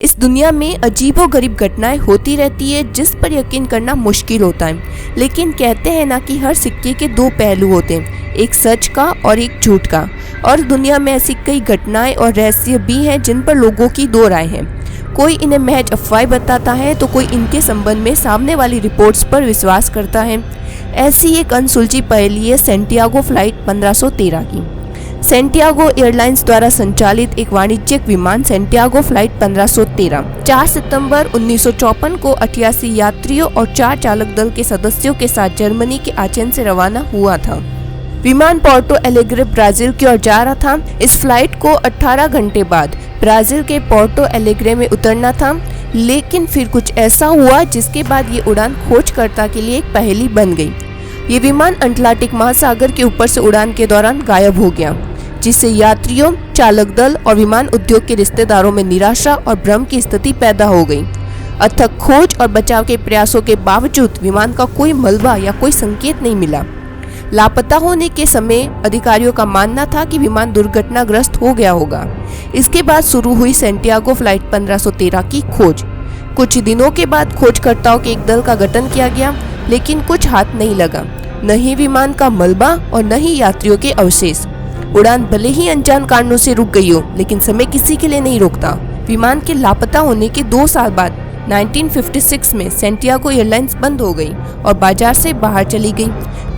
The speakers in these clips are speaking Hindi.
इस दुनिया में अजीबोगरीब घटनाएं होती रहती है जिस पर यकीन करना मुश्किल होता है। लेकिन कहते हैं ना कि हर सिक्के के दो पहलू होते हैं, एक सच का और एक झूठ का। और दुनिया में ऐसी कई घटनाएं और रहस्य भी हैं जिन पर लोगों की दो राय हैं। कोई इन्हें महज अफवाहें बताता है तो कोई इनके संबंध में सामने वाली रिपोर्ट्स पर विश्वास करता है। ऐसी एक अनसुलझी पहेली है सैंटियागो फ्लाइट 1513 की। सैंटियागो एयरलाइंस द्वारा संचालित एक वाणिज्यिक विमान सैंटियागो फ्लाइट 1513 4 सितंबर 1954 को 88 यात्रियों और 4 चालक दल के सदस्यों के साथ जर्मनी के आचेन से रवाना हुआ था। विमान पोर्टो एलेग्रे ब्राजील की ओर जा रहा था। इस फ्लाइट को 18 घंटे बाद ब्राजील के पोर्टो एलेग्रे में उतरना था, लेकिन फिर कुछ ऐसा हुआ जिसके बाद ये उड़ान खोजकर्ता के लिए एक पहेली बन गई। ये विमान अटलांटिक महासागर के ऊपर से उड़ान के दौरान गायब हो गया, जिससे यात्रियों, चालक दल और विमान उद्योग के रिश्तेदारों में निराशा और भ्रम की स्थिति पैदा हो गई। अथक खोज और बचाव के प्रयासों के बावजूद विमान का कोई मलबा या कोई संकेत नहीं मिला। लापता होने के समय अधिकारियों का मानना था कि विमान दुर्घटनाग्रस्त हो गया होगा। इसके बाद शुरू हुई सैंटियागो फ्लाइट 1513 की खोज। कुछ दिनों के बाद खोजकर्ताओं के एक दल का गठन किया गया, लेकिन कुछ हाथ नहीं लगा, न ही विमान का मलबा और न ही यात्रियों के अवशेष। उड़ान भले ही अनजान कारणों से रुक गई हो, लेकिन समय किसी के लिए नहीं रुकता। विमान के लापता होने के 2 साल बाद 1956 में सैंटियागो एयरलाइंस बंद हो गई और बाजार से बाहर चली गई।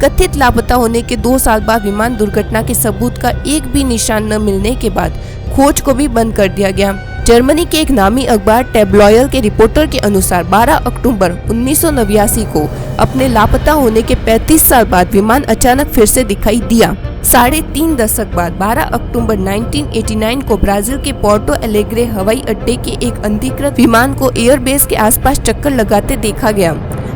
कथित लापता होने के 2 साल बाद विमान दुर्घटना के सबूत का एक भी निशान न मिलने के बाद खोज को भी बंद कर दिया गया। जर्मनी के एक नामी अखबार टैब्लॉयर के रिपोर्टर के अनुसार 12 अक्टूबर 1989 को अपने लापता होने के 35 साल बाद विमान अचानक फिर से दिखाई दिया। 3.5 दशक बाद 12 अक्टूबर 1989 को ब्राजील के पोर्टो एलेग्रे हवाई अड्डे के एक अनधिकृत विमान को एयरबेस के आसपास चक्कर लगाते देखा गया।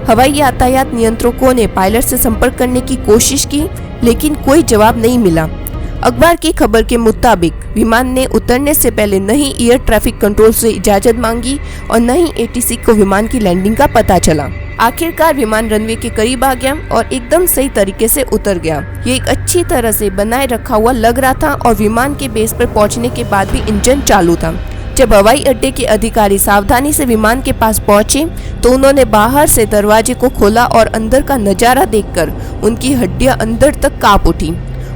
हवाई यातायात नियंत्रकों ने पायलट से संपर्क करने की कोशिश की, लेकिन कोई जवाब नहीं मिला। अखबार की खबर के मुताबिक विमान ने उतरने से पहले न ही एयर ट्रैफिक कंट्रोल से इजाजत मांगी और न ही एटीसी को विमान की लैंडिंग का पता चला। आखिरकार विमान रनवे के करीब आ गया और एकदम सही तरीके से उतर गया। ये एक अच्छी तरह से बनाए रखा हुआ लग रहा था और विमान के बेस पर पहुंचने के बाद भी इंजन चालू था। जब हवाई अड्डे के अधिकारी सावधानी से विमान के पास पहुंचे तो उन्होंने बाहर से दरवाजे को खोला और अंदर का नजारा देखकर उनकी हड्डियां अंदर तक कांप उठी।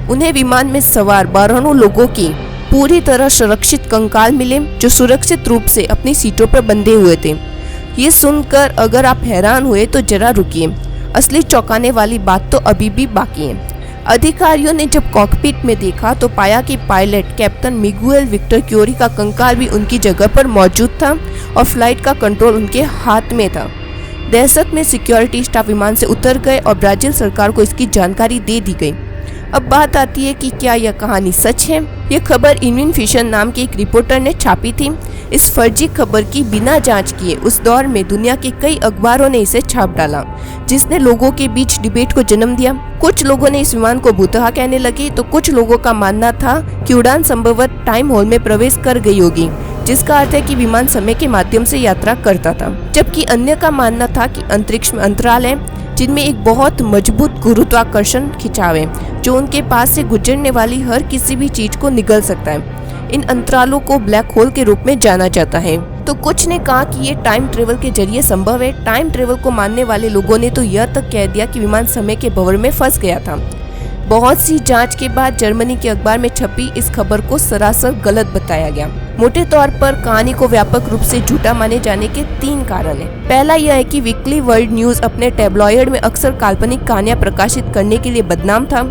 उन्हें विमान में सवार 12 लोगों की पूरी तरह सुरक्षित कंकाल मिले, जो सुरक्षित रूप से अपनी सीटों पर बंधे हुए थे। ये सुनकर अगर आप हैरान हुए तो जरा रुकिए, असली चौंकाने वाली बात तो अभी भी बाकी है। अधिकारियों ने जब कॉकपिट में देखा तो पाया कि पायलट कैप्टन मिगुएल विक्टर क्योरी का कंकाल भी उनकी जगह पर मौजूद था और फ्लाइट का कंट्रोल उनके हाथ में था। दहशत में सिक्योरिटी स्टाफ विमान से उतर गए और ब्राजील सरकार को इसकी जानकारी दे दी गई। अब बात आती है कि क्या यह कहानी सच है। यह खबर इनविन फिशर नाम के एक रिपोर्टर ने छापी थी। इस फर्जी खबर की बिना जांच किए उस दौर में दुनिया के कई अखबारों ने इसे छाप डाला, जिसने लोगों के बीच डिबेट को जन्म दिया। कुछ लोगों ने इस विमान को भूतहा कहने लगे तो कुछ लोगों का मानना था कि उड़ान संभवतः टाइम होल में प्रवेश कर गई होगी, जिसका अर्थ है कि विमान समय के माध्यम से यात्रा करता था। जबकि अन्य का मानना था कि अंतरिक्ष में अंतराल है जिनमें एक बहुत मजबूत गुरुत्वाकर्षण खिंचाव है, जो उनके पास से गुजरने वाली हर किसी भी चीज को निगल सकता है। इन अंतरालों को ब्लैक होल के रूप में जाना जाता है। तो कुछ ने कहा कि ये टाइम ट्रेवल के जरिए संभव है। टाइम ट्रेवल को मानने वाले लोगों ने तो यह तक कह दिया कि विमान समय के भंवर में फंस गया था। बहुत सी जांच के बाद जर्मनी के अखबार में छपी इस खबर को सरासर गलत बताया गया। मोटे तौर पर कहानी को व्यापक रूप से झूठा माने जाने के 3 कारण हैं। पहला यह है कि वीकली वर्ल्ड न्यूज अपने टैब्लॉयड में अक्सर काल्पनिक कहानियां प्रकाशित करने के लिए बदनाम था।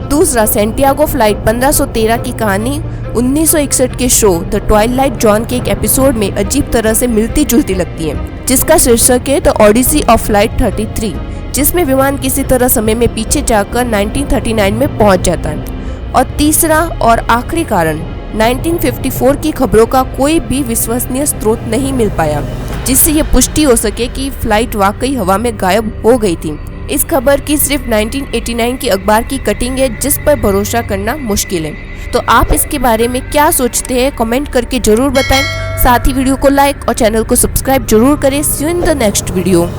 दूसरा, सैंटियागो फ्लाइट 1513 की कहानी 1961 के शो द ट्वाइलाइट जॉन के एक एपिसोड में अजीब तरह से मिलती जुलती लगती है, जिसका शीर्षक है द ओडिसी ऑफ फ्लाइट 33, जिसमें विमान किसी तरह समय में पीछे जाकर 1939 में पहुंच जाता है। और तीसरा और आखिरी कारण, 1954 की खबरों का कोई भी विश्वसनीय स्रोत नहीं मिल पाया जिससे यह पुष्टि हो सके कि फ्लाइट वाकई हवा में गायब हो गई थी। इस खबर की सिर्फ 1989 की अखबार की कटिंग है, जिस पर भरोसा करना मुश्किल है। तो आप इसके बारे में क्या सोचते हैं, कमेंट करके जरूर बताएं। साथ ही वीडियो को लाइक और चैनल को सब्सक्राइब जरूर करें। See you in the next video.